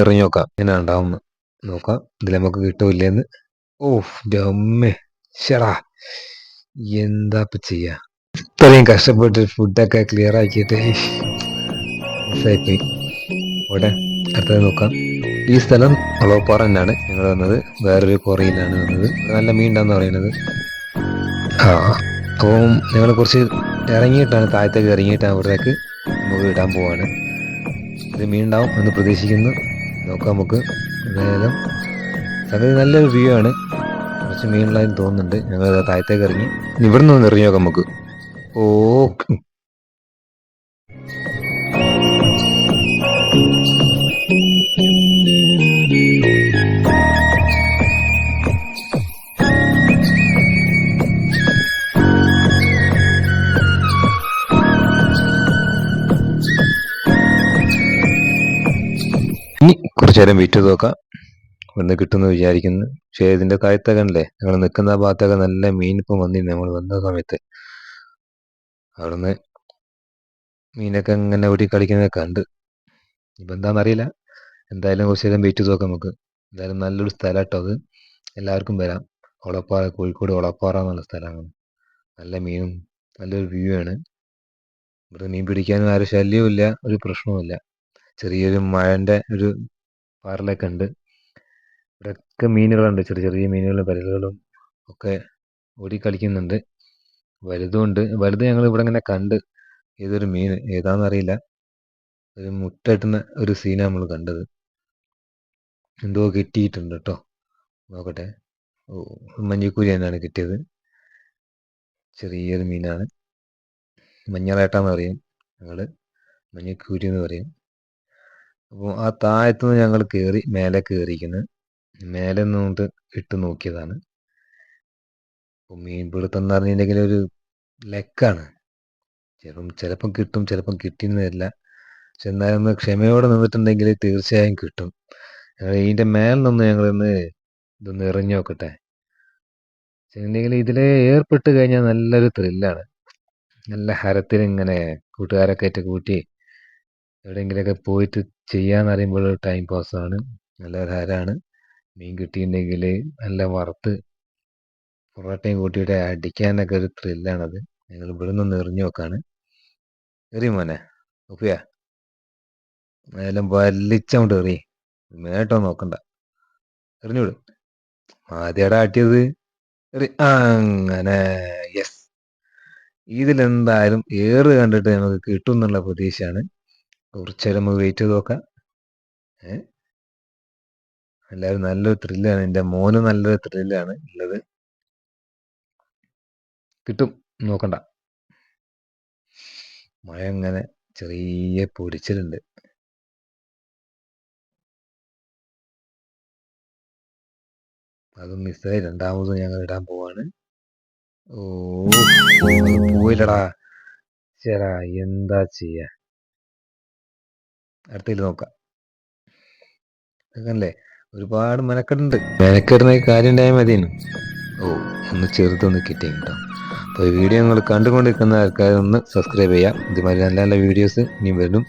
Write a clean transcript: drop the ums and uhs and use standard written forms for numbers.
എറിഞ്ഞു നോക്കാം ഇങ്ങനെ ഉണ്ടാവുന്ന നോക്കാം ഇതിൽ നമുക്ക് കിട്ടൂല്ലേന്ന്. അമ്മേ ശടാ, എന്താ ഇപ്പൊ ചെയ്യാ? ഇത്രയും കഷ്ടപ്പെട്ട് ഫുഡൊക്കെ ക്ലിയർ ആക്കിയിട്ട് മിസ്സായിപ്പോയി. ഓടെ അടുത്തത് നോക്കാം. ഈ സ്ഥലം ഒളവപ്പാറ തന്നെയാണ് ഞങ്ങൾ വന്നത്. വേറൊരു കുറയിലാണ് വന്നത്. നല്ല മീൻ ഉണ്ടാന്ന് പറയുന്നത്. അപ്പം ഞങ്ങൾ കുറച്ച് ഇറങ്ങിയിട്ടാണ്, താഴത്തേക്ക് ഇറങ്ങിയിട്ടാണ് അവിടേക്ക് നമുക്ക് ഇടാൻ പോവാണ്. ഇത് മീൻ ഉണ്ടാവും എന്ന് പ്രതീക്ഷിക്കുന്നു. നോക്കാം നമുക്ക്. എന്തായാലും സംഗതി നല്ലൊരു വ്യൂ ആണ്. കുറച്ച് മീനുള്ളതെന്ന് തോന്നുന്നുണ്ട്. ഞങ്ങൾ താഴത്തേക്ക് ഇറങ്ങി. ഇവിടെ നിന്ന് ഇറങ്ങി നോക്കാം നമുക്ക്. ഇനി കുറച്ചു നേരം വെയിറ്റ് ചെയ്ത് നോക്കാം, ഇവിടുന്ന് കിട്ടുമെന്ന് വിചാരിക്കുന്നു. പക്ഷേ ഇതിന്റെ താഴത്തൊക്കെ അല്ലേ ഞങ്ങൾ നിൽക്കുന്ന ഭാഗത്തൊക്കെ നല്ല മീൻ ഇപ്പം വന്നിരുന്നു. നമ്മൾ വന്ന സമയത്ത് അവിടുന്ന് മീനൊക്കെ ഇങ്ങനെ ഓടി കളിക്കുന്നതൊക്കെ കണ്ട്. ഇപ്പം എന്താണെന്നറിയില്ല. എന്തായാലും കുറച്ച് നേരം വെയിറ്റ് ചെയ്ത് നോക്കാം നമുക്ക്. എന്തായാലും നല്ലൊരു സ്ഥലം കേട്ടോ അത്. എല്ലാവർക്കും വരാം. ഒളപ്പാറ, കോഴിക്കോട് ഒളപ്പാറ എന്നുള്ള സ്ഥലമാണ്. നല്ല മീനും നല്ലൊരു വ്യൂ ആണ്. ഇവിടെ മീൻ പിടിക്കാനും ആരും ശല്യവും ഇല്ല, ഒരു പ്രശ്നവുമില്ല. ചെറിയൊരു മഴൻ്റെ ഒരു പാറലൊക്കെ ഉണ്ട്. ഇവിടെയൊക്കെ മീനുകളുണ്ട്, ചെറിയ ചെറിയ മീനുകളും പരലുകളും ഒക്കെ ഓടിക്കളിക്കുന്നുണ്ട്. വലുതുണ്ട്. വലുത് ഞങ്ങൾ ഇവിടെ ഇങ്ങനെ കണ്ട്. ഏതൊരു മീൻ ഏതാണെന്നറിയില്ല, ഒരു മുട്ടയിട്ടുന്ന ഒരു സീനാണ് നമ്മൾ കണ്ടത്. എന്തോ കിട്ടിയിട്ടുണ്ട് കേട്ടോ, നോക്കട്ടെ. മഞ്ഞക്കൂരി തന്നെയാണ് കിട്ടിയത്. ചെറിയൊരു മീനാണ്, മഞ്ഞളേട്ടാന്ന് പറയും ഞങ്ങൾ, മഞ്ഞക്കൂരി എന്ന് പറയും. അപ്പോൾ ആ താഴത്തുനിന്ന് ഞങ്ങൾ കയറി മേലെ കയറിയിരിക്കുന്നത്. മേലെ നിന്നിട്ട് ഇട്ട് നോക്കിയതാണ്. അപ്പോൾ മീൻ പിടുത്തം എന്ന് പറഞ്ഞിട്ടുണ്ടെങ്കിൽ ഒരു ലെക്കാണ്. ചിലപ്പം കിട്ടും, ചിലപ്പം കിട്ടിയെന്ന് വരില്ല. പക്ഷെ എന്നാലും ഒന്ന് ക്ഷമയോടെ നിന്നിട്ടുണ്ടെങ്കിൽ തീർച്ചയായും കിട്ടും. ഇതിൻ്റെ മേലിൽ നിന്ന് ഞങ്ങളൊന്ന് ഇതൊന്ന് എറിഞ്ഞു നോക്കട്ടെ. പക്ഷേണ്ടെങ്കിൽ ഇതിൽ ഏർപ്പെട്ട് കഴിഞ്ഞാൽ നല്ലൊരു ത്രില്ലാണ്. നല്ല ഹരത്തിൽ ഇങ്ങനെ കൂട്ടുകാരൊക്കെ ആയിട്ട് കൂട്ടി എവിടെയെങ്കിലുമൊക്കെ പോയിട്ട് ചെയ്യാന്ന് പറയുമ്പോൾ ടൈം പാസ്സാണ്, നല്ലൊരു ഹരമാണ്. മീൻ കിട്ടിയിട്ടുണ്ടെങ്കിൽ നല്ല വറുത്ത് പൊറോട്ടയും കൂട്ടിയിട്ട് അടിക്കാനൊക്കെ ഒരു ത്രില്ലാണത്. ഞങ്ങൾ ഇവിടെ നിന്ന് എറിഞ്ഞു നോക്കാണ്. എറി മോനെ, നോക്കിയാ നേരം വലിച്ചോണ്ട് എറി, മേട്ടോ നോക്കണ്ട, എറിഞ്ഞുവിടും. ആദ്യമായിട്ട് ആട്ടിയത് എറി. അങ്ങനെ യെസ്, ഇതിലെന്തായാലും ഏറ് കണ്ടിട്ട് നമുക്ക് കിട്ടും എന്നുള്ള പ്രതീക്ഷയാണ്. കുറച്ചേരം നമുക്ക് വെയിറ്റ് ചെയ്ത് നോക്കാം. എല്ലാവരും നല്ലൊരു ത്രില്ലാണ്. എൻ്റെ മോന് നല്ലൊരു ത്രില്ലാണ് ഉള്ളത്. കിട്ടും, നോക്കണ്ട. മഴ അങ്ങനെ ചെറിയ പൊടിച്ചിലുണ്ട്. അത് മിസ്സായി. രണ്ടാമത് ഞങ്ങൾ ഇടാൻ പോവാണ്. പോയില്ലടാ, ചേരാ, എന്താ ചെയ്യാ? അടുത്തതിൽ നോക്കാം. അല്ലേ ഒരുപാട് മെനക്കെടുണ്ട്. മെനക്കെടുന്ന കാര്യം ഉണ്ടായാൽ മതിയെന്നു. ഒന്ന് ചെറുതൊന്ന് കിട്ടിയും കേട്ടോ. അപ്പോൾ ഈ വീഡിയോ നിങ്ങൾ കണ്ടുകൊണ്ടിരിക്കുന്ന ആൾക്കാരൊന്ന് സബ്സ്ക്രൈബ് ചെയ്യാം. ഇതുമാതിരി നല്ല നല്ല വീഡിയോസ് ഇനി വരും.